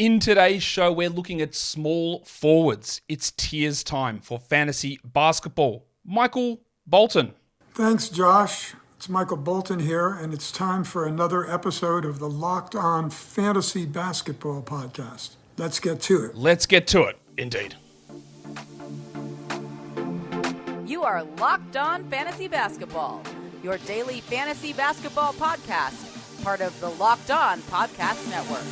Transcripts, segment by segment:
In today's show, we're looking at small forwards. It's tiers time for fantasy basketball. Michael Bolton. Thanks, Josh. It's Michael Bolton here, and it's time for another episode of the Locked On Fantasy Basketball Podcast. Let's get to it. Let's get to it, indeed. You are Locked On Fantasy Basketball, your daily fantasy basketball podcast, part of the Locked On Podcast Network.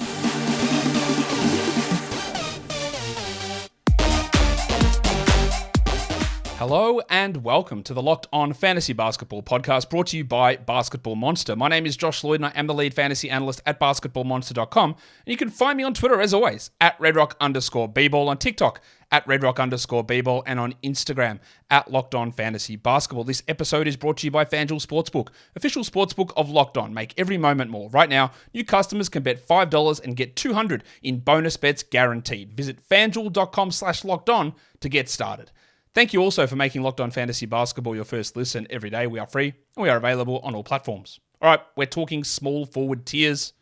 Hello and welcome to the Locked On Fantasy Basketball Podcast, brought to you by Basketball Monster. My name is Josh Lloyd and I am the lead fantasy analyst at basketballmonster.com. And you can find me on Twitter, as always, at redrock_bball, on TikTok, at redrock_bball, and on Instagram, at Locked On Fantasy Basketball. This episode is brought to you by FanDuel Sportsbook, official sportsbook of Locked On. Make every moment more. Right now, new customers can bet $5 and get $200 in bonus bets guaranteed. Visit fanduel.com/lockedon to get started. Thank you also for making Locked On Fantasy Basketball your first listen every day. We are free and we are available on all platforms. All right, we're talking small forward tiers.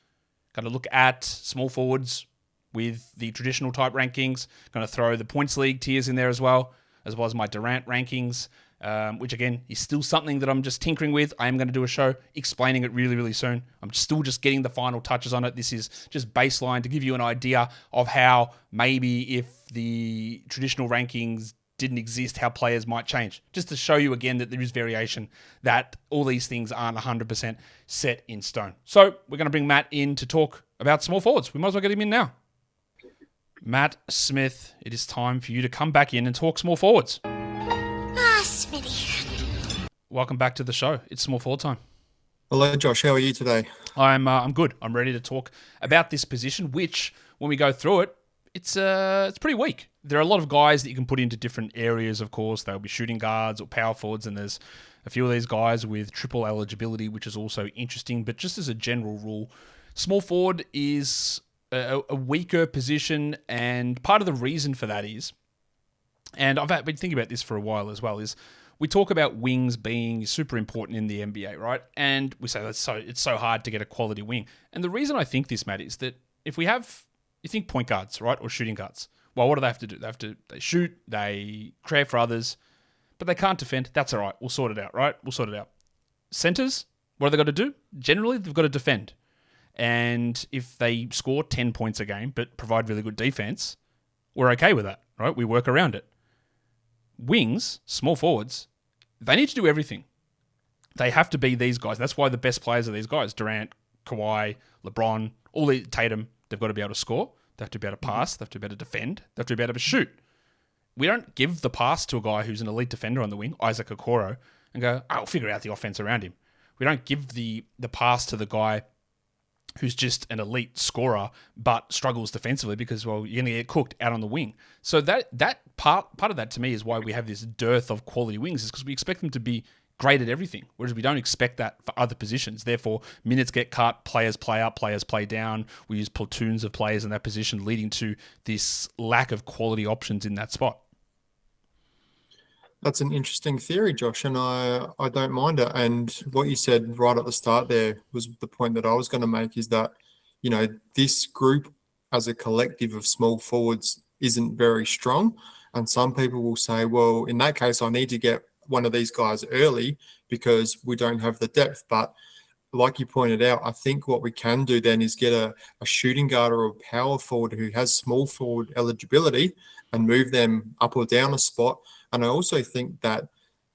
Going to look at small forwards with the traditional type rankings. Going to throw the points league tiers in there as well as my Durant rankings, which again is still something that I'm just tinkering with. I am going to do a show explaining it really, really soon. I'm still just getting the final touches on it. This is just baseline to give you an idea of how maybe if the traditional rankings didn't exist, how players might change. Just to show you again that there is variation, that all these things aren't 100% set in stone. So we're going to bring Matt in to talk about small forwards. We might as well get him in now. Matt Smith, it is time for you to come back in and talk small forwards. Smitty. Welcome back to the show. It's small forward time. Hello, Josh. How are you today? I'm good. I'm ready to talk about this position, which when we go through it, it's pretty weak. There are a lot of guys that you can put into different areas, of course. They'll be shooting guards or power forwards, and there's a few of these guys with triple eligibility, which is also interesting. But just as a general rule, small forward is a weaker position, and part of the reason for that is, and I've been thinking about this for a while as well, is we talk about wings being super important in the NBA, right? And we say it's so hard to get a quality wing. And the reason I think this, Matt, is that if you think point guards, right, or shooting guards. Well, what do they have to do? They shoot, they create for others, but they can't defend. That's all right. We'll sort it out, right? We'll sort it out. Centers, what have they got to do? Generally, they've got to defend. And if they score 10 points a game but provide really good defense, we're okay with that, right? We work around it. Wings, small forwards, they need to do everything. They have to be these guys. That's why the best players are these guys. Durant, Kawhi, LeBron, Tatum. They've got to be able to score. They have to be able to pass. They have to be able to defend. They have to be able to shoot. We don't give the pass to a guy who's an elite defender on the wing, Isaac Okoro, and go, I'll figure out the offense around him. We don't give the pass to the guy who's just an elite scorer but struggles defensively because, well, you're going to get cooked out on the wing. So that part of that to me is why we have this dearth of quality wings, is because we expect them to be great at everything, whereas we don't expect that for other positions. Therefore, minutes get cut, players play up, players play down. We use platoons of players in that position, leading to this lack of quality options in that spot. That's an interesting theory, Josh, and I don't mind it. And what you said right at the start there was the point that I was going to make, is that, you know, this group as a collective of small forwards isn't very strong. And some people will say, well, in that case, I need to get one of these guys early because we don't have the depth. But like you pointed out, I think what we can do then is get a shooting guard or a power forward who has small forward eligibility and move them up or down a spot. And I also think that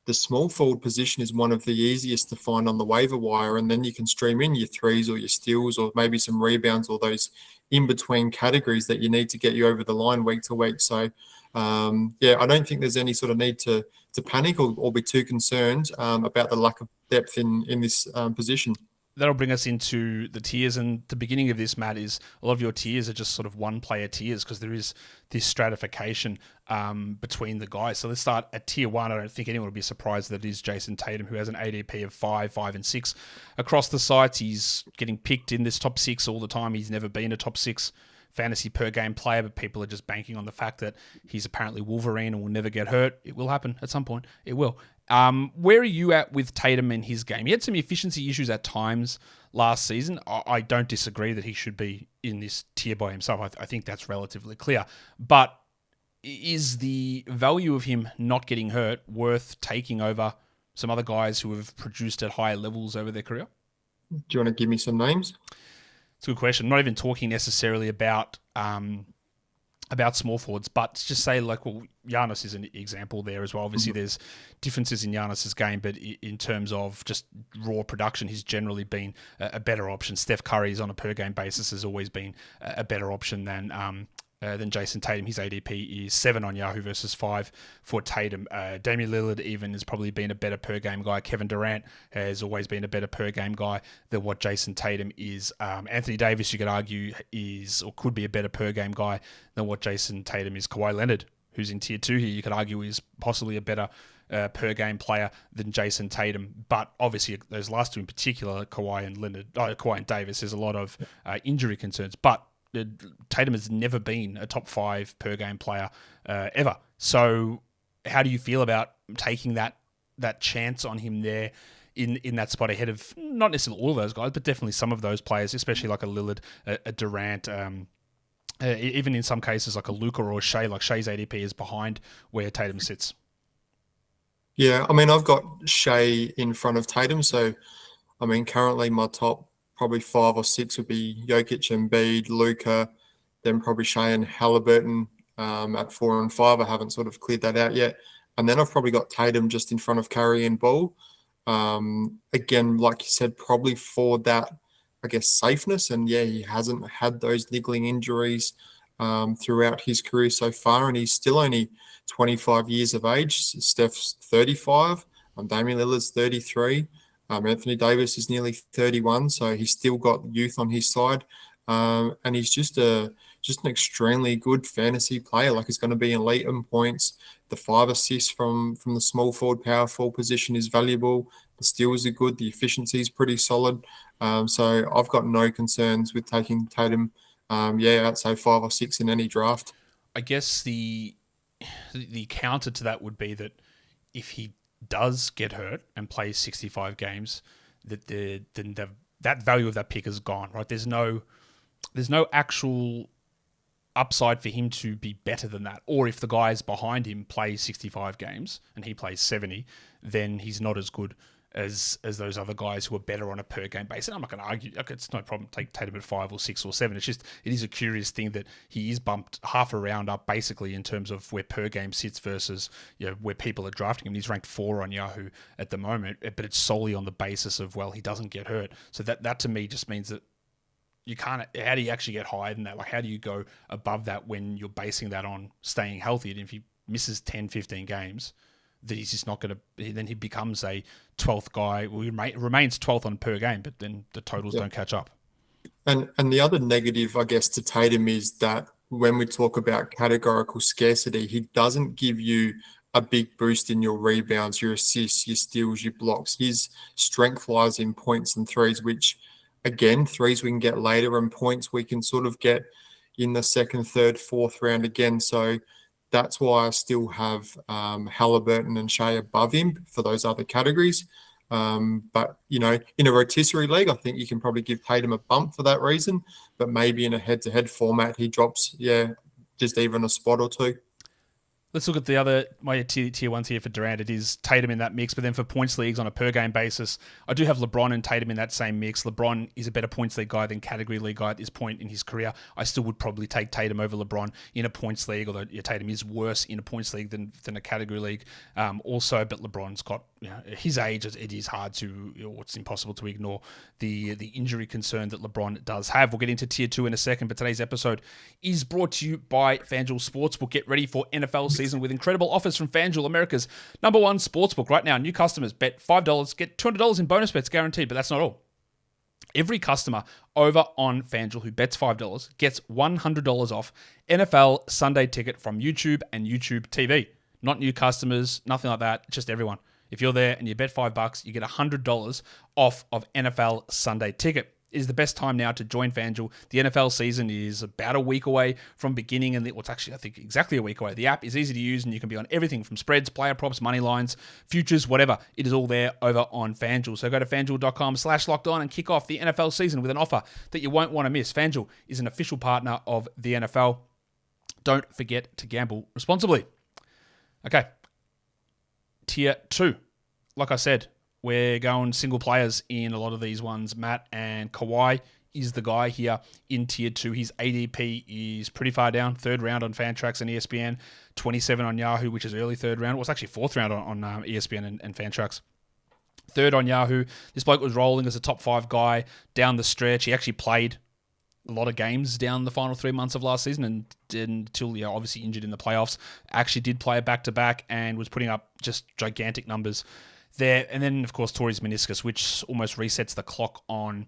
the small forward position is one of the easiest to find on the waiver wire, and then you can stream in your threes or your steals or maybe some rebounds or those in-between categories that you need to get you over the line week to week. So, I don't think there's any sort of need to panic or be too concerned about the lack of depth in this position. That'll bring us into the tiers, and the beginning of this, Matt, is a lot of your tiers are just sort of one-player tiers because there is this stratification between the guys. So let's start at tier 1. I don't think anyone would be surprised that it is Jayson Tatum, who has an ADP of 5, 5, and 6 across the sites. He's getting picked in this top 6 all the time. He's never been a top 6 fantasy per game player, but people are just banking on the fact that he's apparently Wolverine and will never get hurt. It will happen at some point. It will. Where are you at with Tatum and his game? He had some efficiency issues at times last season. I don't disagree that he should be in this tier by himself. I think that's relatively clear. But is the value of him not getting hurt worth taking over some other guys who have produced at higher levels over their career? Do you want to give me some names? It's a good question. I'm not even talking necessarily about small forwards, but just say Giannis is an example there as well. Obviously, there's differences in Giannis's game, but in terms of just raw production, he's generally been a better option. Steph Curry's on a per game basis has always been a better option than Jayson Tatum. His ADP is 7 on Yahoo versus 5 for Tatum. Damian Lillard even has probably been a better per game guy. Kevin Durant has always been a better per game guy than what Jayson Tatum is. Anthony Davis, you could argue, is or could be a better per game guy than what Jayson Tatum is. Kawhi Leonard, who's in tier 2 here, you could argue is possibly a better per game player than Jayson Tatum. But obviously, those last two in particular, Kawhi and Davis, there's a lot of injury concerns. But Tatum has never been a top 5 per game player ever. So how do you feel about taking that chance on him there in that spot ahead of not necessarily all of those guys, but definitely some of those players, especially like a Lillard, a Durant, even in some cases like a Luka or a Shea. Like Shea's ADP is behind where Tatum sits. Yeah, I mean, I've got Shea in front of Tatum. So, I mean, currently my top probably 5 or 6 would be Jokic, Embiid, Luka, then probably Shea and Halliburton at 4 and 5. I haven't sort of cleared that out yet. And then I've probably got Tatum just in front of Curry and Ball. Again, like you said, probably for that, I guess, safeness. And yeah, he hasn't had those niggling injuries throughout his career so far. And he's still only 25 years of age. Steph's 35. Damian Lillard's 33. Anthony Davis is nearly 31, so he's still got youth on his side, and he's just an extremely good fantasy player. Like, he's going to be elite in points. The 5 assists from the small forward, power forward position is valuable. The steals are good. The efficiency is pretty solid. So I've got no concerns with taking Tatum. I'd say 5 or 6 in any draft. I guess the counter to that would be that if he does get hurt and plays 65 games, that value of that pick is gone, right? There's no actual upside for him to be better than that. Or if the guys behind him play 65 games and he plays 70, then he's not as good as those other guys who are better on a per game basis. And I'm not going to argue. It's no problem. Take Tatum at 5 or 6 or 7. It is a curious thing that he is bumped half a round up basically in terms of where per game sits versus where people are drafting him. He's ranked 4 on Yahoo at the moment, but it's solely on the basis of, well, he doesn't get hurt. So that to me just means that you can't. How do you actually get higher than that? Like, how do you go above that when you're basing that on staying healthy? And if he misses 10, 15 games, that he's just not going to, then he becomes a 12th guy. Well, he remains 12th on per game, but then the totals don't catch up. And the other negative, I guess, to Tatum is that when we talk about categorical scarcity, he doesn't give you a big boost in your rebounds, your assists, your steals, your blocks. His strength lies in points and threes, which, again, threes we can get later, and points we can sort of get in the 2nd, 3rd, 4th round again. So that's why I still have Halliburton and Shea above him for those other categories. But, in a rotisserie league, I think you can probably give Tatum a bump for that reason. But maybe in a head-to-head format, he drops, just even a spot or 2. Let's look at my tier ones here for Durant. It is Tatum in that mix, but then for points leagues on a per game basis, I do have LeBron and Tatum in that same mix. LeBron is a better points league guy than category league guy at this point in his career. I still would probably take Tatum over LeBron in a points league, although Tatum is worse in a points league than a category league. Also, but LeBron's got his age. It is hard to, it's impossible to ignore the injury concern that LeBron does have. We'll get into tier 2 in a second, but today's episode is brought to you by FanDuel Sportsbook. Get ready for NFL season with incredible offers from FanDuel, America's #1 sportsbook. Right now, new customers bet $5, get $200 in bonus bets guaranteed, but that's not all. Every customer over on FanDuel who bets $5 gets $100 off NFL Sunday Ticket from YouTube and YouTube TV. Not new customers, nothing like that, just everyone. If you're there and you bet $5, you get $100 off of NFL Sunday Ticket. It is the best time now to join FanDuel. The NFL season is about a week away from beginning, and it's actually, I think, exactly a week away. The app is easy to use, and you can be on everything from spreads, player props, money lines, futures, whatever. It is all there over on FanDuel. So go to FanDuel.com/lockedon and kick off the NFL season with an offer that you won't want to miss. FanDuel is an official partner of the NFL. Don't forget to gamble responsibly. Okay. Tier 2. Like I said, we're going single players in a lot of these ones. Matt, and Kawhi is the guy here in Tier 2. His ADP is pretty far down. 3rd round on Fantrax and ESPN. 27 on Yahoo, which is early 3rd round. Well, it's actually 4th round on ESPN and Fantrax. 3rd on Yahoo. This bloke was rolling as a top 5 guy down the stretch. He actually played a lot of games down the final 3 months of last season, and until obviously injured in the playoffs, actually did play a back-to-back and was putting up just gigantic numbers there. And then, of course, tore his meniscus, which almost resets the clock on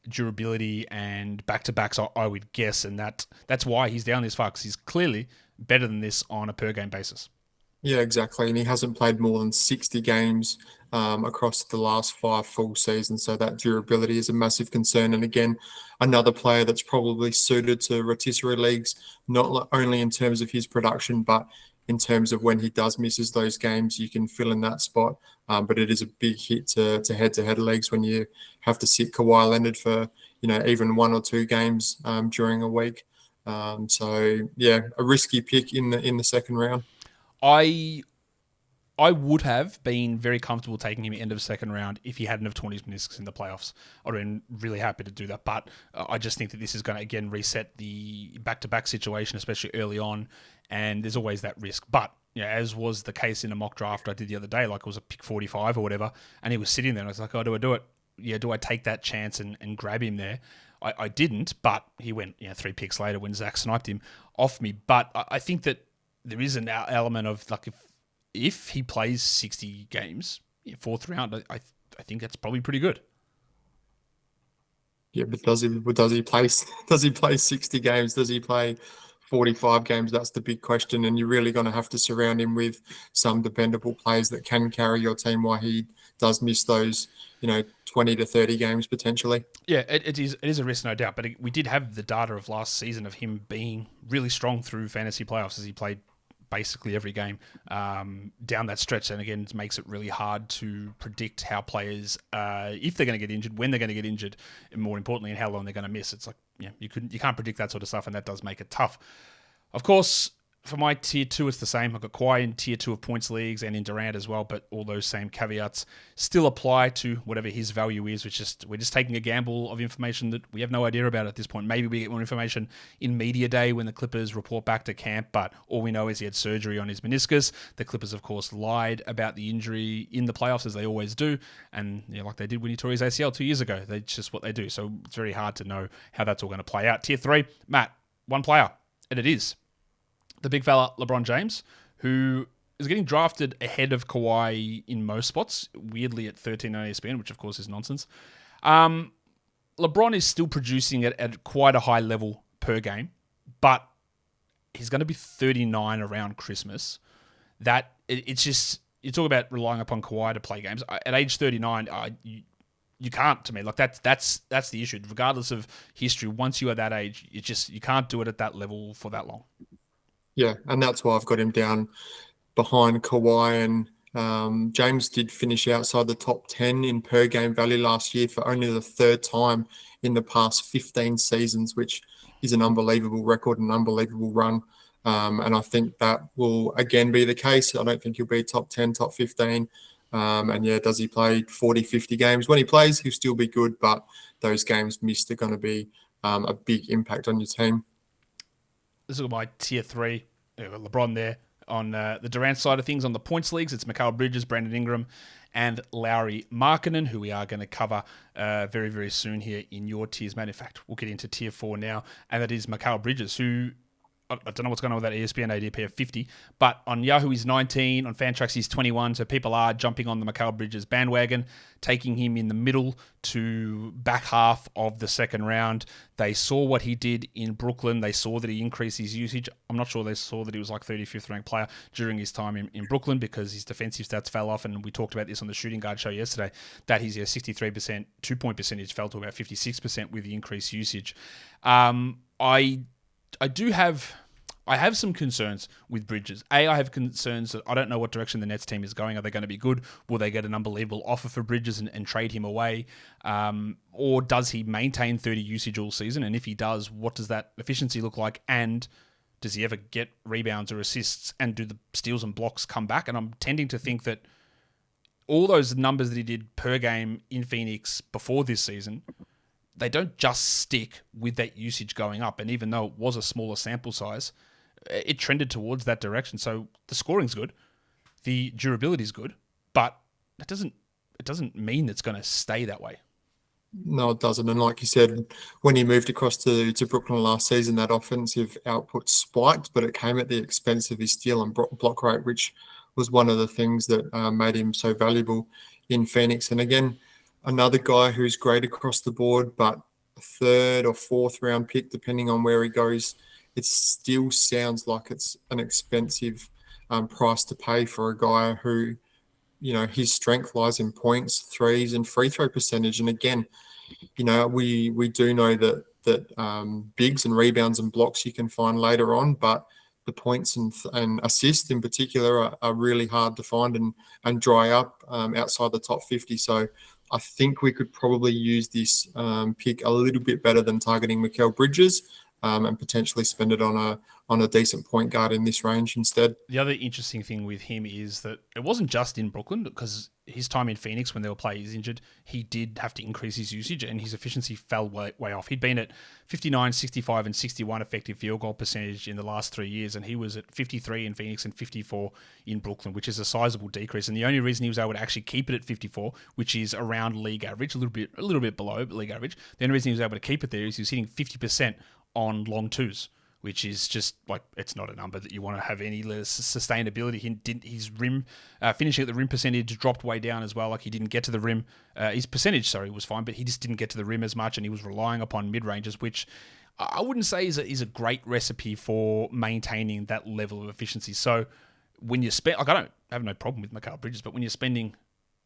durability and back-to-backs, I would guess, and that's why he's down this far, because he's clearly better than this on a per-game basis. Yeah, exactly. And he hasn't played more than 60 games across the last 5 full seasons. So that durability is a massive concern. And again, another player that's probably suited to rotisserie leagues, not only in terms of his production, but in terms of when he does misses those games, you can fill in that spot. But it is a big hit to head-to-head leagues when you have to sit Kawhi Leonard for, even 1 or 2 games during a week. So yeah, a risky pick in the 2nd round. I would have been very comfortable taking him end of 2nd round if he hadn't have torn his meniscus in the playoffs. I'd have been really happy to do that. But I just think that this is going to, again, reset the back-to-back situation, especially early on. And there's always that risk. But as was the case in a mock draft I did the other day, like it was a pick 45 or whatever, and he was sitting there, and I was like, oh, do I do it? Yeah, do I take that chance and grab him there? I didn't, but he went 3 picks later when Zach sniped him off me. But I think that there is an element of, like, if he plays 60 games, 4th round, I think that's probably pretty good. Yeah, but does he play 60 games? Does he play 45 games? That's the big question. And you're really going to have to surround him with some dependable players that can carry your team while he does miss those, 20 to 30 games potentially. Yeah, it is a risk, no doubt. But we did have the data of last season of him being really strong through fantasy playoffs as he played basically every game down that stretch. And again, it makes it really hard to predict how players, if they're going to get injured, when they're going to get injured, and more importantly, and how long they're going to miss. It's like, you can't predict that sort of stuff, and that does make it tough. Of course, for my tier 2, it's the same. I've got Kawhi in tier 2 of points leagues and in Durant as well, but all those same caveats still apply to whatever his value is. We're just taking a gamble of information that we have no idea about at this point. Maybe we get more information in media day when the Clippers report back to camp, but all we know is he had surgery on his meniscus. The Clippers, of course, lied about the injury in the playoffs, as they always do, and like they did when he tore his ACL 2 years ago. That's just what they do. So it's very hard to know how that's all going to play out. Tier 3, Matt, one player, and it is the big fella, LeBron James, who is getting drafted ahead of Kawhi in most spots, weirdly at 13 on ESPN, which of course is nonsense. LeBron is still producing at quite a high level per game, but he's going to be 39 around Christmas. It's just, you talk about relying upon Kawhi to play games. At age 39, you can't, to me. Like that's the issue. Regardless of history, once you are that age, you can't do it at that level for that long. Yeah, and that's why I've got him down behind Kawhi. And James did finish outside the top 10 in per game value last year for only the 3rd time in the past 15 seasons, which is an unbelievable record, an unbelievable run. And I think that will again be the case. I don't think he'll be top 10, top 15. And yeah, does he play 40, 50 games? When he plays, he'll still be good, but those games missed are going to be a big impact on your team. This is my tier 3. LeBron there. On the Durant side of things, on the points leagues, it's Mikal Bridges, Brandon Ingram, and Lauri Markkanen, who we are going to cover very, very soon here in your tiers, man. In fact, we'll get into tier 4 now, and that is Mikal Bridges, who I don't know what's going on with that ESPN ADP of 50, but on Yahoo he's 19, on Fantrax he's 21, so people are jumping on the Mikal Bridges bandwagon, taking him in the middle to back half of the second round. They saw what he did in Brooklyn. They saw that he increased his usage. I'm not sure they saw that he was like 35th ranked player during his time in Brooklyn because his defensive stats fell off, and we talked about this on the shooting guard show yesterday, that his 63% two-point percentage fell to about 56% with the increased usage. I have some concerns with Bridges. I have concerns that I don't know what direction the Nets team is going. Are they going to be good? Will they get an unbelievable offer for Bridges and trade him away? Or does he maintain 30 usage all season? And if he does, what does that efficiency look like? And does he ever get rebounds or assists? And do the steals and blocks come back? And I'm tending to think that all those numbers that he did per game in Phoenix before this season, they don't just stick with that usage going up. And even though it was a smaller sample size, it trended towards that direction. So the scoring's good, the durability is good, but it doesn't mean it's going to stay that way. No, it doesn't. And like you said, when he moved across to Brooklyn last season, that offensive output spiked, but it came at the expense of his steal and block rate, which was one of the things that made him so valuable in Phoenix. And again, another guy who's great across the board, but a third or fourth round pick, depending on where he goes, it still sounds like it's an expensive price to pay for a guy who, you know, his strength lies in points, threes, and free throw percentage. And again, you know, we do know that bigs and rebounds and blocks you can find later on, but the points and assists in particular are really hard to find and dry up outside the top 50. So I think we could probably use this pick a little bit better than targeting Mikal Bridges and potentially spend it on a decent point guard in this range instead. The other interesting thing with him is that it wasn't just in Brooklyn, because his time in Phoenix when there were players injured, he did have to increase his usage and his efficiency fell way off. He'd been at 59, 65, and 61 effective field goal percentage in the last 3 years, and he was at 53 in Phoenix and 54 in Brooklyn, which is a sizable decrease. And the only reason he was able to actually keep it at 54, which is around league average, a little bit below league average, the only reason he was able to keep it there is he was hitting 50% on long twos, which is just like, it's not a number that you want to have any sustainability. His rim finishing at the rim percentage dropped way down as well. Like, he didn't get to the rim. His percentage, was fine, but he just didn't get to the rim as much, and he was relying upon mid ranges, which I wouldn't say is a great recipe for maintaining that level of efficiency. So when you spend, like, I don't have no problem with Mikal Bridges, but when you're spending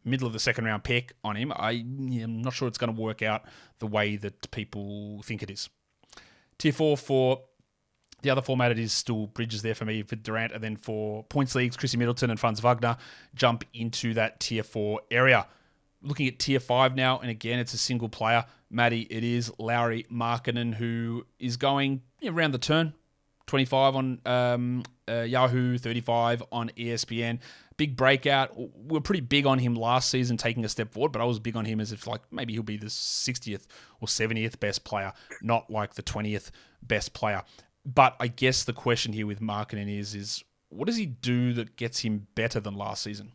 middle of the second round pick on him, I'm not sure it's going to work out the way that people think it is. Tier 4 for the other format, it is still Bridges there for me for Durant, and then for points leagues, Chrissy Middleton and Franz Wagner jump into that Tier 4 area. Looking at Tier 5 now, and again, it's a single player. Matty, it is Lauri Markkanen, who is going around the turn. 25 on Yahoo, 35 on ESPN. Big breakout. We were pretty big on him last season, taking a step forward, but I was big on him as if, like, maybe he'll be the 60th or 70th best player, not like the 20th best player. But I guess the question here with Markkanen is what does he do that gets him better than last season?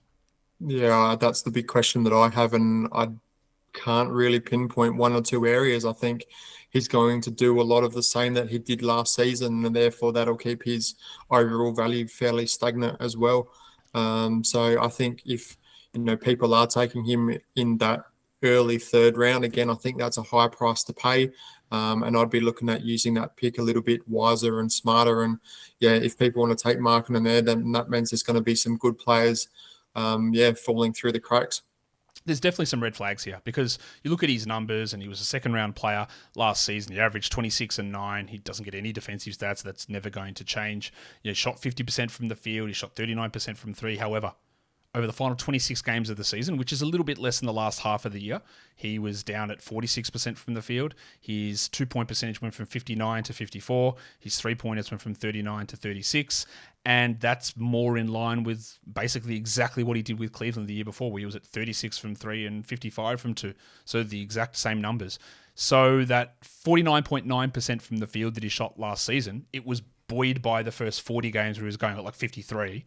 Yeah, that's the big question that I have, and I can't really pinpoint one or two areas. I think he's going to do a lot of the same that he did last season, and therefore that'll keep his overall value fairly stagnant as well. So I think if people are taking him in that early third round, again, I think that's a high price to pay. And I'd be looking at using that pick a little bit wiser and smarter. And yeah, if people want to take Markkanen there, then that means there's going to be some good players, falling through the cracks. There's definitely some red flags here, because you look at his numbers, and he was a second-round player last season. He averaged 26 and 9. He doesn't get any defensive stats. That's never going to change. He shot 50% from the field. He shot 39% from three. However, over the final 26 games of the season, which is a little bit less than the last half of the year, he was down at 46% from the field. His two-point percentage went from 59 to 54. His three-pointers went from 39 to 36. And that's more in line with basically exactly what he did with Cleveland the year before, where he was at 36 from 3 and 55 from 2. So the exact same numbers. So that 49.9% from the field that he shot last season, it was buoyed by the first 40 games where he was going at like 53.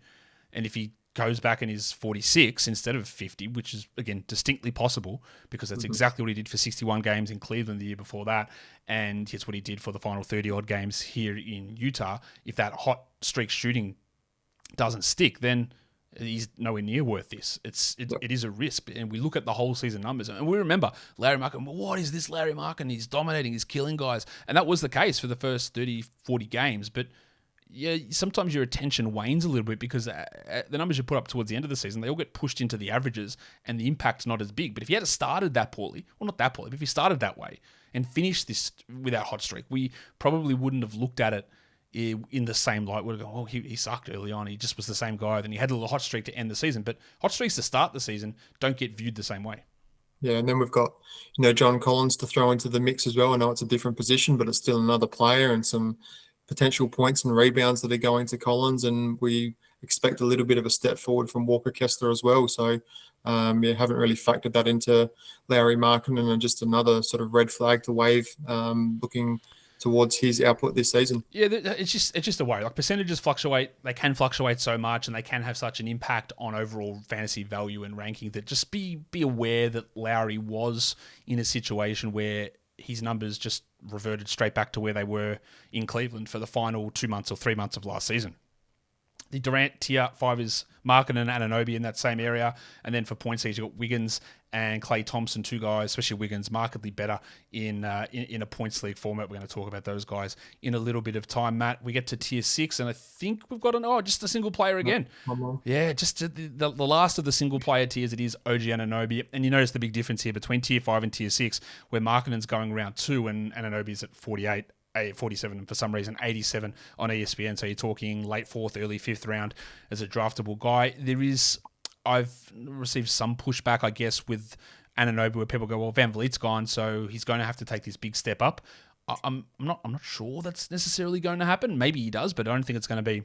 And if he goes back and is 46 instead of 50, which is, again, distinctly possible because that's exactly what he did for 61 games in Cleveland the year before that, and it's what he did for the final 30-odd games here in Utah. If that hot streak shooting doesn't stick, then he's nowhere near worth this. It is a risk, and we look at the whole season numbers, and we remember Lauri Markkanen. What is this Lauri Markkanen? He's dominating, he's killing guys, and that was the case for the first 30, 40 games, but yeah, sometimes your attention wanes a little bit because the numbers you put up towards the end of the season, they all get pushed into the averages and the impact's not as big. But if he had started that poorly, well, not that poorly, but if he started that way and finished this with our hot streak, we probably wouldn't have looked at it in the same light. We'd go, oh, he sucked early on. He just was the same guy. Then he had a little hot streak to end the season. But hot streaks to start the season don't get viewed the same way. Yeah, and then we've got, John Collins to throw into the mix as well. I know it's a different position, but it's still another player and some potential points and rebounds that are going to Collins, and we expect a little bit of a step forward from Walker Kessler as well. So, haven't really factored that into Lauri Markkanen, and just another sort of red flag to wave, looking towards his output this season. Yeah, it's just a worry. Like, percentages fluctuate; they can fluctuate so much, and they can have such an impact on overall fantasy value and ranking. That just be aware that Lowry was in a situation where his numbers just reverted straight back to where they were in Cleveland for the final 2 months or 3 months of last season. The Durant tier 5 is Markkanen and Anunoby in that same area. And then for points leagues, you've got Wiggins and Klay Thompson, two guys, especially Wiggins, markedly better in a points league format. We're going to talk about those guys in a little bit of time, Matt. We get to tier 6, and I think we've got just a single player again. Yeah, just the last of the single player tiers, it is OG Anunoby. And you notice the big difference here between tier 5 and tier 6, where Markkanen's going round 2 and Anunoby's at 47, and for some reason 87 on ESPN. So you're talking late 4th, early 5th round as a draftable guy. I've received some pushback, I guess, with Anunoby, where people go, well, Van Vliet's gone, so he's going to have to take this big step up. I'm not sure that's necessarily going to happen. Maybe he does, but I don't think it's going to be.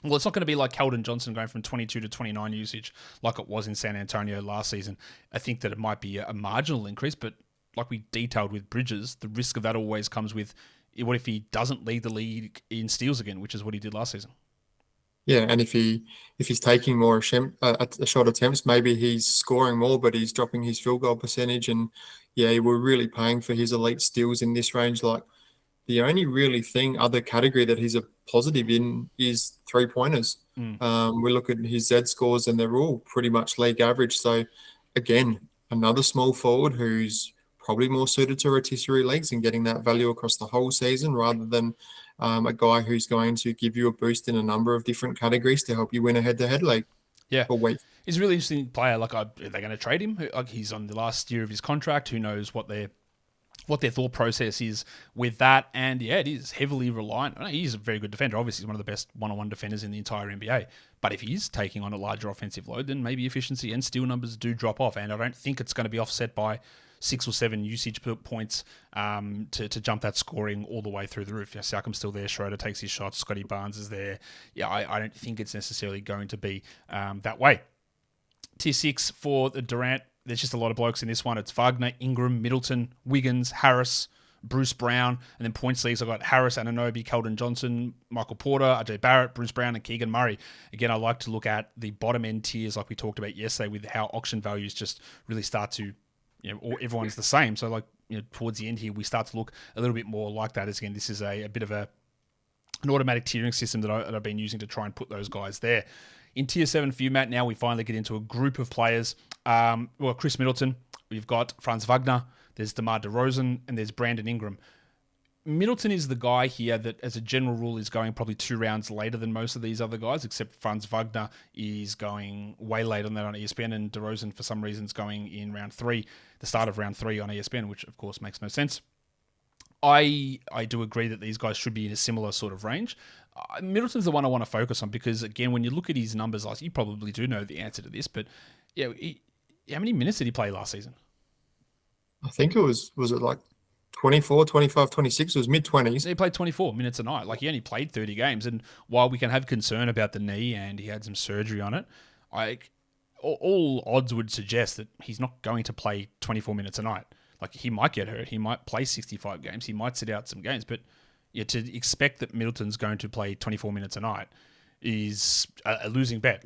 Well, it's not going to be like Keldon Johnson going from 22 to 29 usage like it was in San Antonio last season. I think that it might be a marginal increase, but like we detailed with Bridges, the risk of that always comes with what if he doesn't lead the league in steals again, which is what he did last season. Yeah, and if he's taking more shot attempts, maybe he's scoring more, but he's dropping his field goal percentage. And yeah, we're really paying for his elite steals in this range. Like, the only really other category that he's a positive in is 3-pointers. We look at his Z scores, and they're all pretty much league average. So again, another small forward who's probably more suited to rotisserie leagues and getting that value across the whole season, rather than a guy who's going to give you a boost in a number of different categories to help you win a head-to-head league. Yeah, or week. He's a really interesting player. Like, are they going to trade him? Like, he's on the last year of his contract. Who knows what their thought process is with that? And yeah, it is heavily reliant. He's a very good defender. Obviously, he's one of the best one-on-one defenders in the entire NBA. But if he's taking on a larger offensive load, then maybe efficiency and steal numbers do drop off. And I don't think it's going to be offset by 6 or 7 usage points to jump that scoring all the way through the roof. Siakam's still there. Schroeder takes his shots. Scotty Barnes is there. Yeah, I don't think it's necessarily going to be that way. Tier 6 for the Durant, there's just a lot of blokes in this one. It's Wagner, Ingram, Middleton, Wiggins, Harris, Bruce Brown, and then points leagues, I've got Harris, Anunoby, Keldon Johnson, Michael Porter, RJ Barrett, Bruce Brown, and Keegan Murray. Again, I like to look at the bottom end tiers like we talked about yesterday, with how auction values just really start to, everyone's the same. So towards the end here, we start to look a little bit more like that. As again, this is a bit of an automatic tiering system that I've been using to try and put those guys there. In tier 7 for you, Matt, now we finally get into a group of players. Chris Middleton, we've got Franz Wagner, there's DeMar DeRozan, and there's Brandon Ingram. Middleton is the guy here that, as a general rule, is going probably 2 rounds later than most of these other guys, except Franz Wagner is going way late on that on ESPN, and DeRozan, for some reason, is going in round 3, the start of round 3 on ESPN, which, of course, makes no sense. I do agree that these guys should be in a similar sort of range. Middleton's the one I want to focus on because, again, when you look at his numbers, you probably do know the answer to this, but how many minutes did he play last season? I think it was it like 24, 25, 26? It was mid-20s. He played 24 minutes a night. He only played 30 games, and while we can have concern about the knee and he had some surgery on it, all odds would suggest that he's not going to play 24 minutes a night. He might get hurt. He might play 65 games. He might sit out some games. But to expect that Middleton's going to play 24 minutes a night is a losing bet.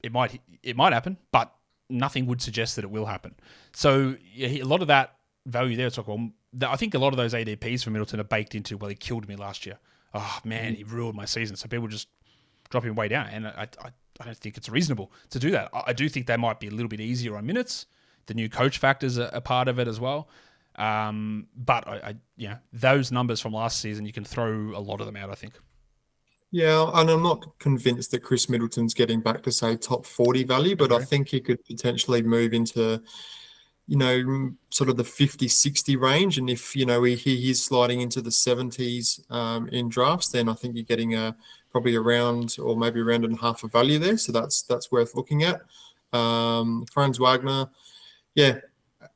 it might happen, but nothing would suggest that it will happen. So a lot of that value there, it's like, well, I think a lot of those ADPs for Middleton are baked into, well, he killed me last year. Oh, man, he ruined my season. So people just drop him way down. And I don't think it's reasonable to do that. I do think they might be a little bit easier on minutes. The new coach factors are a part of it as well. But those numbers from last season, you can throw a lot of them out, I think. Yeah, and I'm not convinced that Chris Middleton's getting back to, say, top 40 value, but I think he could potentially move into, sort of the 50, 60 range. And if, he is sliding into the 70s in drafts, then I think you're getting probably around or maybe around and a half of value there. So that's worth looking at. Franz Wagner, yeah,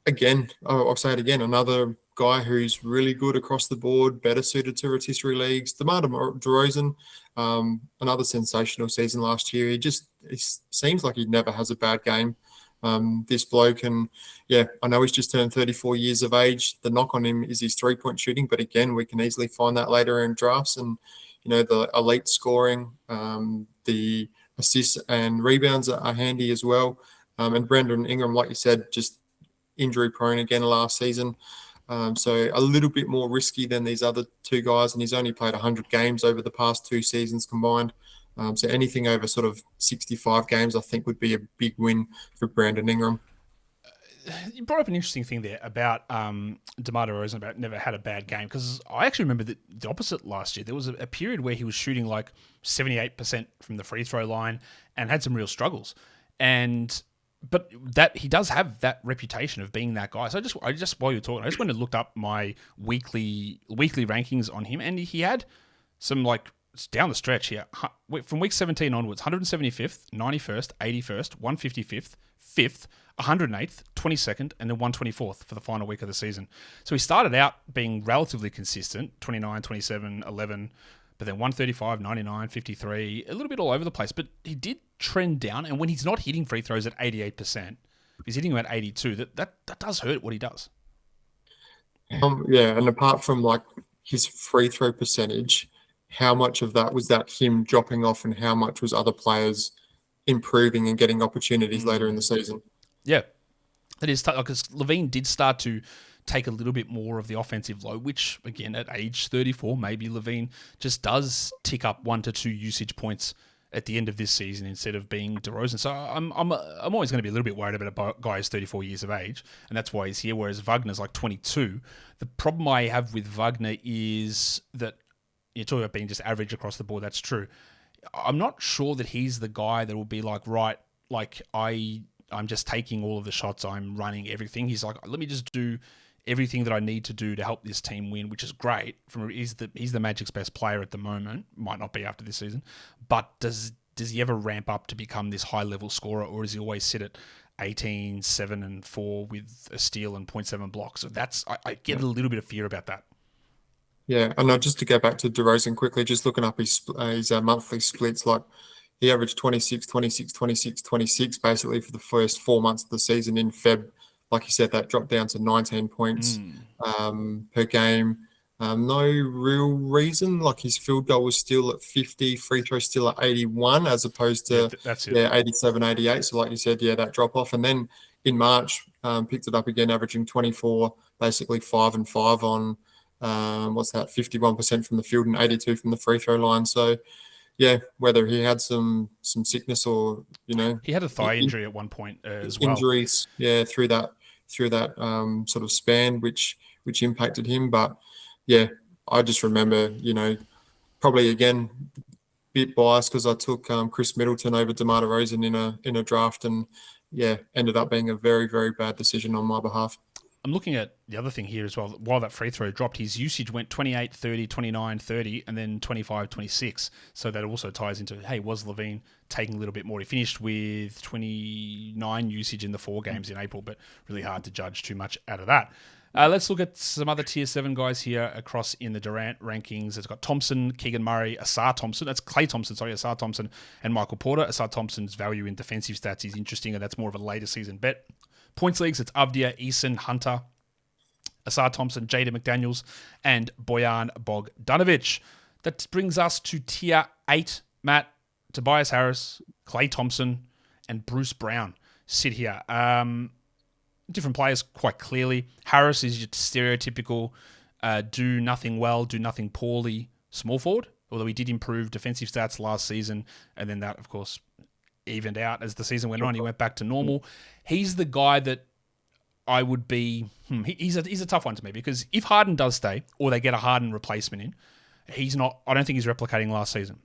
again, I'll say it again, another guy who's really good across the board, better suited to rotisserie leagues. DeMar DeRozan, another sensational season last year. He seems like he never has a bad game. This bloke, and I know he's just turned 34 years of age. The knock on him is his 3-point shooting, but again, we can easily find that later in drafts. And the elite scoring, the assists and rebounds are handy as well. And Brandon Ingram, like you said, just injury prone again last season. So a little bit more risky than these other two guys, and he's only played 100 games over the past 2 seasons combined. So anything over sort of 65 games, I think, would be a big win for Brandon Ingram. You brought up an interesting thing there about DeMar DeRozan, about never had a bad game, because I actually remember the opposite last year. There was a period where he was shooting like 78% from the free throw line and had some real struggles. But that he does have that reputation of being that guy. So I just while you're talking, I just went and looked up my weekly rankings on him, and he had some down the stretch here from week 17 onwards: 175th, 91st, 81st, 155th, 5th, 108th, 22nd, and then 124th for the final week of the season. So he started out being relatively consistent: 29, 27, 11. But then 135, 99, 53, a little bit all over the place. But he did trend down. And when he's not hitting free throws at 88%, he's hitting them at 82, that does hurt what he does. And apart from his free throw percentage, how much of that was that him dropping off and how much was other players improving and getting opportunities later in the season? Yeah. It is tough because Levine did start to take a little bit more of the offensive load, which again at age 34, maybe Levine just does tick up 1 to 2 usage points at the end of this season instead of being DeRozan. So I'm always going to be a little bit worried about a guy who's 34 years of age, and that's why he's here. Whereas Wagner's 22. The problem I have with Wagner is that you're talking about being just average across the board. That's true. I'm not sure that he's the guy that will be I'm just taking all of the shots. I'm running everything. He's like, let me just do everything that I need to do to help this team win, which is great. He's the Magic's best player at the moment. Might not be after this season, but does he ever ramp up to become this high level scorer, or does he always sit at 18, 7, and 4 with a steal and 0.7 blocks? So I get a little bit of fear about that. Yeah, and just to go back to DeRozan quickly, just looking up his monthly splits, he averaged 26, 26, 26, 26 basically for the first 4 months of the season. In Feb, like you said, that dropped down to 19 points per game. No real reason. His field goal was still at 50, free throw still at 81, as opposed to 87, 88. So like you said, that drop off. And then in March, picked it up again, averaging 24, basically 5 and 5 on 51% from the field and 82 from the free throw line. So whether he had some sickness or he had a thigh injury at one point as well. Injuries, through that sort of span, which impacted him. But I just remember, probably again a bit biased because I took Chris Middleton over DeMar DeRozan in a draft, and ended up being a very, very bad decision on my behalf. I'm looking at the other thing here as well. While that free throw dropped, his usage went 28, 30, 29, 30, and then 25, 26. So that also ties into, hey, was Levine taking a little bit more? He finished with 29 usage in the 4 games in April, but really hard to judge too much out of that. Let's look at some other Tier 7 guys here across in the Durant rankings. It's got Thompson, Keegan Murray, Assad Thompson. That's Assad Thompson, and Michael Porter. Assad Thompson's value in defensive stats is interesting, and that's more of a later season bet. Points leagues, it's Avdia, Eason, Hunter, Assad Thompson, Jaden McDaniels, and Bojan Bogdanovic. That brings us to Tier 8. Matt, Tobias Harris, Klay Thompson, and Bruce Brown sit here. Different players, quite clearly. Harris is your stereotypical do nothing well, do nothing poorly small forward, although he did improve defensive stats last season, and then that, of course, evened out as the season went on. He went back to normal. He's the guy that I would be... He's a tough one to me, because if Harden does stay, or they get a Harden replacement in, I don't think he's replicating last season.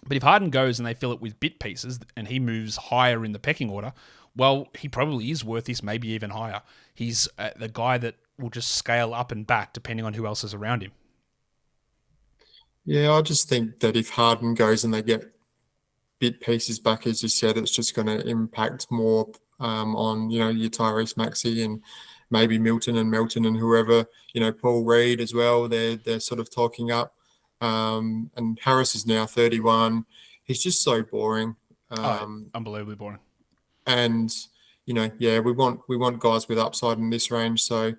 But if Harden goes and they fill it with bit pieces and he moves higher in the pecking order, well, he probably is worth this, maybe even higher. He's the guy that will just scale up and back depending on who else is around him. Yeah, I just think that if Harden goes and they get bit pieces back, as you said, it's just going to impact more on, your Tyrese Maxey and maybe Milton and whoever, Paul Reed as well. They're sort of talking up. And Harris is now 31. He's just so boring. Unbelievably boring. And, we want guys with upside in this range. So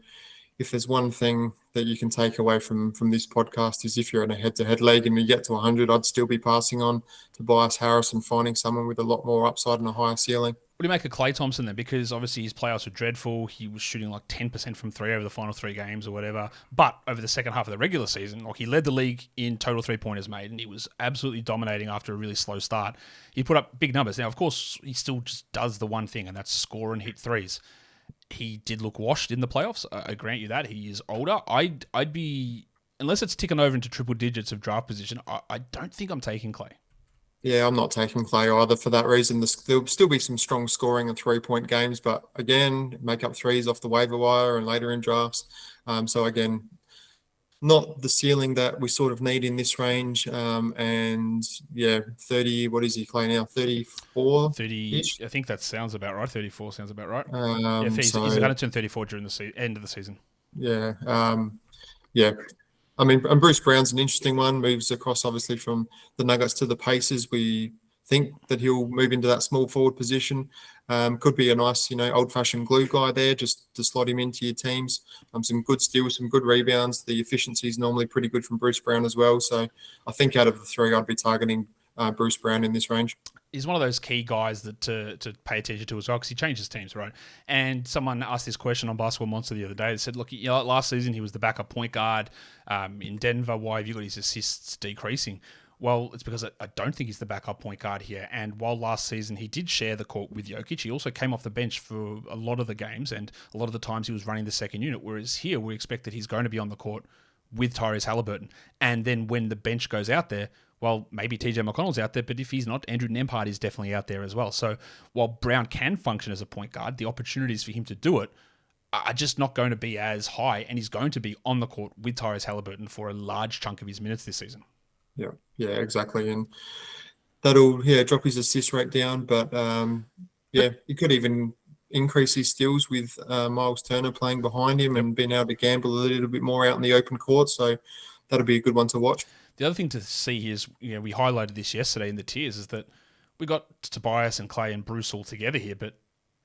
if there's one thing that you can take away from this podcast is if you're in a head-to-head league and you get to 100, I'd still be passing on Tobias Harris and finding someone with a lot more upside and a higher ceiling. What do you make of Klay Thompson then? Because obviously his playoffs were dreadful. He was shooting like 10% from three over the final 3 games or whatever. But over the second half of the regular season, he led the league in total 3-pointers made, and he was absolutely dominating after a really slow start. He put up big numbers. Now, of course, he still just does the one thing, and that's score and hit threes. He did look washed in the playoffs. I grant you that. He is older. I'd be, unless it's ticking over into triple digits of draft position, I don't think I'm taking Klay. Yeah, I'm not taking Klay either for that reason. There'll still be some strong scoring and 3-point games, but again, make up threes off the waiver wire and later in drafts. So again, not the ceiling that we sort of need in this range. 30, what is he, Klay now? 34? 30, I think that sounds about right. 34 sounds about right. He's going to turn 34 during the end of the season. Yeah. I mean, and Bruce Brown's an interesting one. Moves across, obviously, from the Nuggets to the Pacers. We think that he'll move into that small forward position. Could be a nice, old-fashioned glue guy there, just to slot him into your teams. Some good steals, some good rebounds. The efficiency is normally pretty good from Bruce Brown as well. So I think out of the 3, I'd be targeting Bruce Brown in this range. He's one of those key guys that to pay attention to as well, because he changes teams, right? And someone asked this question on Basketball Monster the other day. They said, look, last season he was the backup point guard in Denver. Why have you got his assists decreasing? Well, it's because I don't think he's the backup point guard here. And while last season he did share the court with Jokic, he also came off the bench for a lot of the games, and a lot of the times he was running the second unit, whereas here we expect that he's going to be on the court with Tyrese Halliburton. And then when the bench goes out there, well, maybe TJ McConnell's out there, but if he's not, Andrew Nembhard is definitely out there as well. So while Brown can function as a point guard, the opportunities for him to do it are just not going to be as high, and he's going to be on the court with Tyrese Halliburton for a large chunk of his minutes this season. Yeah, exactly. And that'll, drop his assist rate down, but he could even increase his steals with Miles Turner playing behind him and being able to gamble a little bit more out in the open court. So that'll be a good one to watch. The other thing to see here is, we highlighted this yesterday in the tiers, is that we got Tobias and Klay and Bruce all together here, but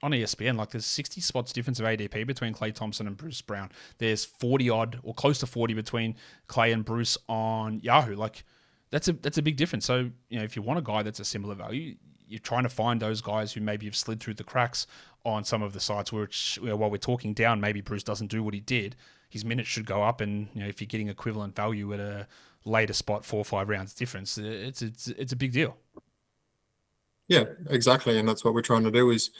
on ESPN, there's 60 spots difference of ADP between Klay Thompson and Bruce Brown. There's 40 odd or close to 40 between Klay and Bruce on Yahoo. That's a big difference. So, if you want a guy that's a similar value, you're trying to find those guys who maybe have slid through the cracks on some of the sites which, while we're talking down, maybe Bruce doesn't do what he did. His minutes should go up, and if you're getting equivalent value at a later spot, 4 or 5 rounds difference, it's a big deal. Yeah, exactly, and that's what we're trying to do is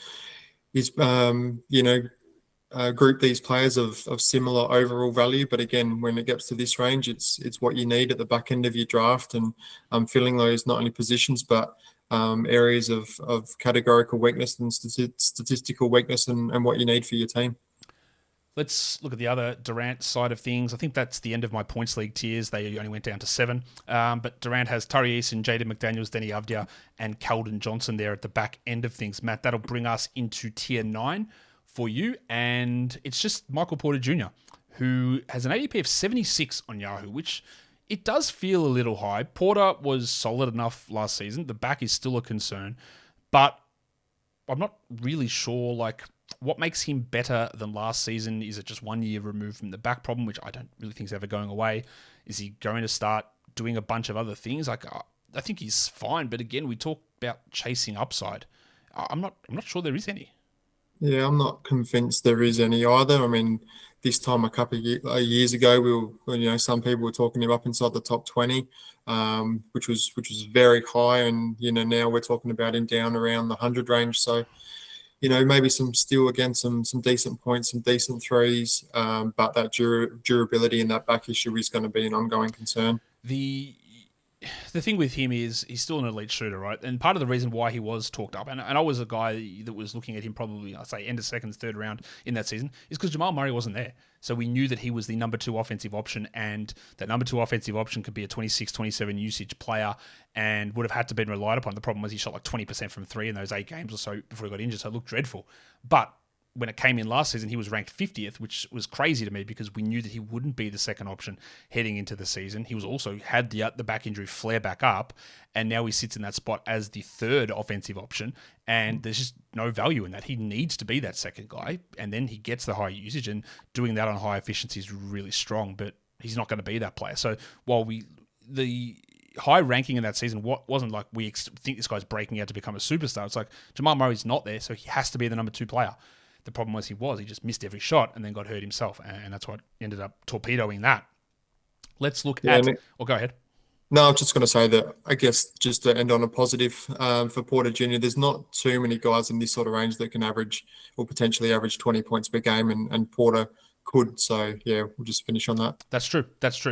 group these players of similar overall value. But again, when it gets to this range, it's what you need at the back end of your draft, and filling those not only positions but areas of categorical weakness and statistical weakness and what you need for your team. Let's look at the other Durant side of things. I think that's the end of my points league tiers. They only went down to 7. But Durant has Tari Eason, Jaden McDaniels, Denny Avdia, and Keldon Johnson there at the back end of things. Matt, that'll bring us into tier 9 for you. And it's just Michael Porter Jr., who has an ADP of 76 on Yahoo, which it does feel a little high. Porter was solid enough last season. The back is still a concern. But I'm not really sure, what makes him better than last season? Is it just 1 year removed from the back problem, which I don't really think is ever going away? Is he going to start doing a bunch of other things? I think he's fine, but again, we talk about chasing upside. I'm not sure there is any. Yeah, I'm not convinced there is any either. I mean, this time a couple of years ago, some people were talking him up inside the top 20, which was very high, and now we're talking about him down around the 100 range. So, maybe some decent points, some decent threes, but that durability and that back issue is going to be an ongoing concern. The thing with him is he's still an elite shooter, right? And part of the reason why he was talked up, and I was a guy that was looking at him probably, I'd say, end of second, third round in that season, is because Jamal Murray wasn't there. So we knew that he was the number 2 offensive option, and that number 2 offensive option could be a 26, 27 usage player and would have had to be relied upon. The problem was he shot like 20% from 3 in those 8 games or so before he got injured, so it looked dreadful. But when it came in last season, he was ranked 50th, which was crazy to me because we knew that he wouldn't be the second option heading into the season. He was also had the back injury flare back up, and now he sits in that spot as the 3rd offensive option, and there's just no value in that. He needs to be that second guy, and then he gets the high usage, and doing that on high efficiency is really strong, but he's not going to be that player. So while the high ranking in that season wasn't like we think this guy's breaking out to become a superstar. It's like Jamal Murray's not there, so he has to be the number 2 player. The problem was he just missed every shot and then got hurt himself, and that's what ended up torpedoing that. Let's look at... go ahead. No, I was just going to say that, I guess, just to end on a positive for Porter Jr., there's not too many guys in this sort of range that can average or potentially average 20 points per game, and Porter could. So, yeah, we'll just finish on that. That's true.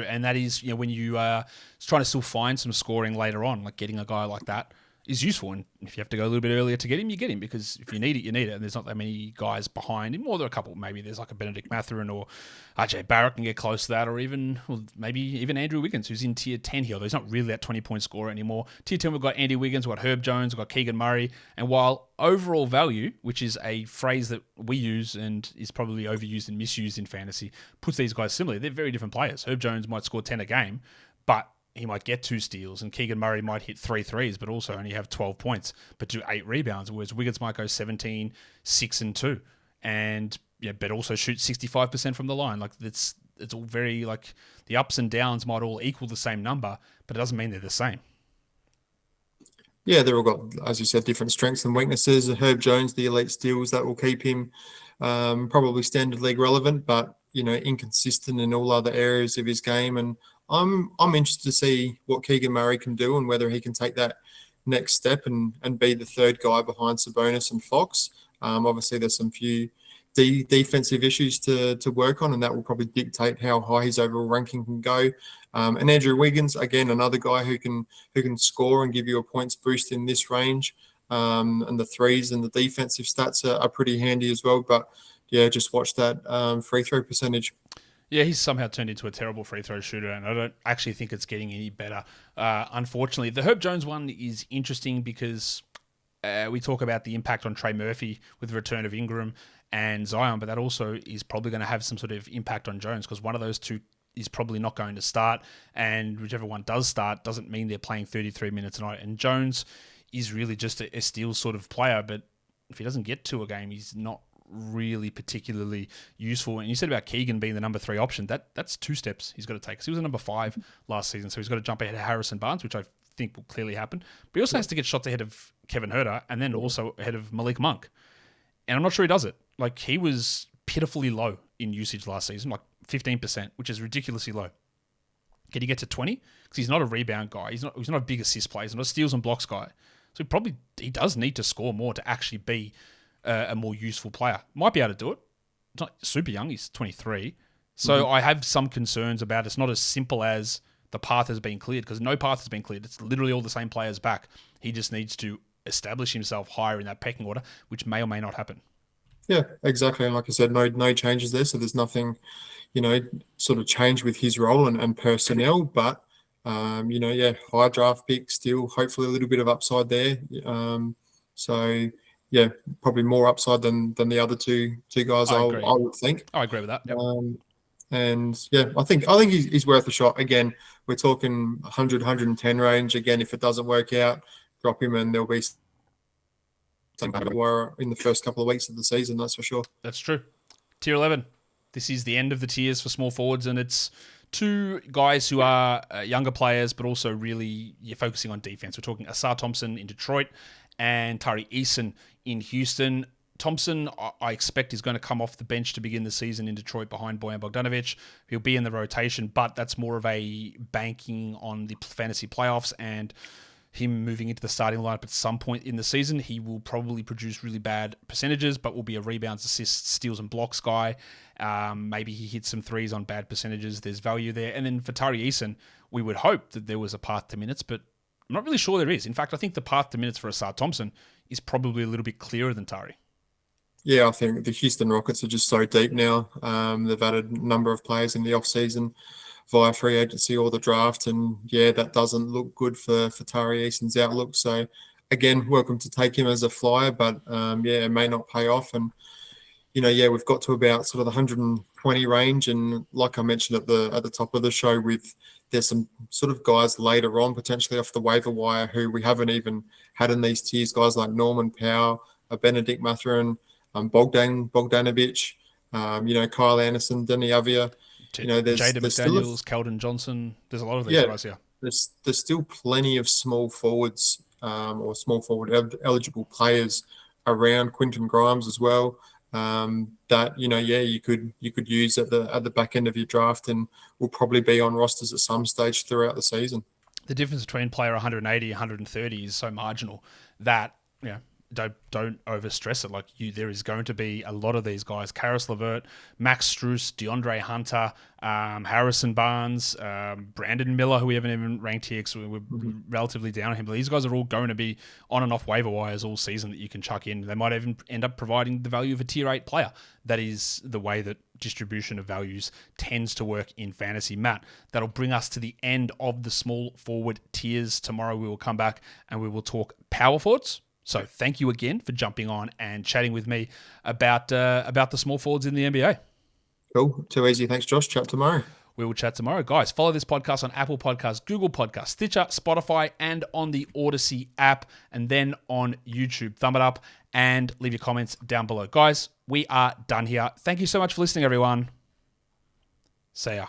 And that is, when you trying to still find some scoring later on, like getting a guy like that is useful. And if you have to go a little bit earlier to get him, you get him, because if you need it, you need it. And there's not that many guys behind him, or there are a couple. Maybe there's like a Benedict Mathurin or RJ Barrett can get close to that, or maybe even Andrew Wiggins, who's in tier 10 here, although he's not really that 20-point scorer anymore. Tier 10, we've got Andy Wiggins, we've got Herb Jones, we've got Keegan Murray. And while overall value, which is a phrase that we use and is probably overused and misused in fantasy, puts these guys similarly, they're very different players. Herb Jones might score 10 a game, but he might get 2 steals, and Keegan Murray might hit 3 threes, but also only have 12 points, but do 8 rebounds, whereas Wiggins might go 17, 6, and 2, and but also shoot 65% from the line. Like it's all very, like, the ups and downs might all equal the same number, but it doesn't mean they're the same. Yeah, they've all got, as you said, different strengths and weaknesses. Herb Jones, the elite steals, that will keep him probably standard league relevant, but inconsistent in all other areas of his game. And I'm interested to see what Keegan Murray can do and whether he can take that next step and be the 3rd guy behind Sabonis and Fox. Obviously, there's some few defensive issues to work on, and that will probably dictate how high his overall ranking can go. And Andrew Wiggins, again, another guy who can score and give you a points boost in this range. And the threes and the defensive stats are pretty handy as well. But yeah, just watch that free throw percentage. Yeah, he's somehow turned into a terrible free throw shooter, and I don't actually think it's getting any better. Unfortunately, the Herb Jones one is interesting because we talk about the impact on Trey Murphy with the return of Ingram and Zion, but that also is probably going to have some sort of impact on Jones, because one of those two is probably not going to start, and whichever one does start doesn't mean they're playing 33 minutes a night. And Jones is really just a steal sort of player, but if he doesn't get to a game, he's not really particularly useful. And you said about Keegan being the number 3 option, that's 2 steps he's got to take. So he was a number 5 last season, so he's got to jump ahead of Harrison Barnes, which I think will clearly happen. But he also has to get shots ahead of Kevin Huerter, and then also ahead of Malik Monk. And I'm not sure he does it. Like, he was pitifully low in usage last season, like 15%, which is ridiculously low. Can he get to 20? Because he's not a rebound guy. He's not a big assist player. He's not a steals and blocks guy. So he does need to score more to actually be a more useful player. Might be able to do it. He's not super young. He's 23. So I have some concerns about it's not as simple as the path has been cleared, because no path has been cleared. It's literally all the same players back. He just needs to establish himself higher in that pecking order, which may or may not happen. Yeah, exactly. And like I said, no changes there. So there's nothing, sort of change with his role and personnel. But, high draft pick, still hopefully a little bit of upside there. So, yeah, probably more upside than the other two guys, I would think. I agree with that. Yep. And yeah, I think he's worth a shot. Again, we're talking 100, 110 range. Again, if it doesn't work out, drop him, and there'll be more in the first couple of weeks of the season, that's for sure. That's true. Tier 11. This is the end of the tiers for small forwards, and it's 2 guys who are younger players, but also really you're focusing on defense. We're talking Assad Thompson in Detroit and Tari Eason in Houston. Thompson, I expect, is going to come off the bench to begin the season in Detroit behind Bojan Bogdanovic. He'll be in the rotation, but that's more of a banking on the fantasy playoffs and him moving into the starting lineup at some point in the season. He will probably produce really bad percentages, but will be a rebounds, assists, steals, and blocks guy. Maybe he hits some threes on bad percentages. There's value there. And then for Tari Eason, we would hope that there was a path to minutes, but I'm not really sure there is. In fact, I think the path to minutes for Assad Thompson is probably a little bit clearer than Tari. Yeah, I think the Houston Rockets are just so deep now. They've added a number of players in the offseason via free agency or the draft. And yeah, that doesn't look good for Tari Eason's outlook. So again, welcome to take him as a flyer, but it may not pay off. And, we've got to about sort of the 120 range. And like I mentioned at the top of the show, there's some sort of guys later on, potentially off the waiver wire, who we haven't even had in these tiers, guys like Norman Powell, Benedict Mathurin, Bogdanovic, Kyle Anderson, Denny Avia. Jaden McDaniels, Keldon Johnson. There's a lot of these guys here. There's still plenty of small forwards or small forward eligible players around. Quentin Grimes as well. That you could use at the back end of your draft and will probably be on rosters at some stage throughout the season. The difference between player 180 and 130 is so marginal that don't overstress it. Like there is going to be a lot of these guys: Karis LeVert, Max Strus, DeAndre Hunter, Harrison Barnes, Brandon Miller, who we haven't even ranked here because we're relatively down on him. But these guys are all going to be on and off waiver wires all season that you can chuck in. They might even end up providing the value of a tier 8 player. That is the way that distribution of values tends to work in fantasy. Matt, that'll bring us to the end of the small forward tiers. Tomorrow we will come back and we will talk power forwards. So thank you again for jumping on and chatting with me about the small forwards in the NBA. Cool. Too easy. Thanks, Josh. Chat tomorrow. We will chat tomorrow. Guys, follow this podcast on Apple Podcasts, Google Podcasts, Stitcher, Spotify, and on the Odyssey app, and then on YouTube. Thumb it up and leave your comments down below. Guys, we are done here. Thank you so much for listening, everyone. See ya.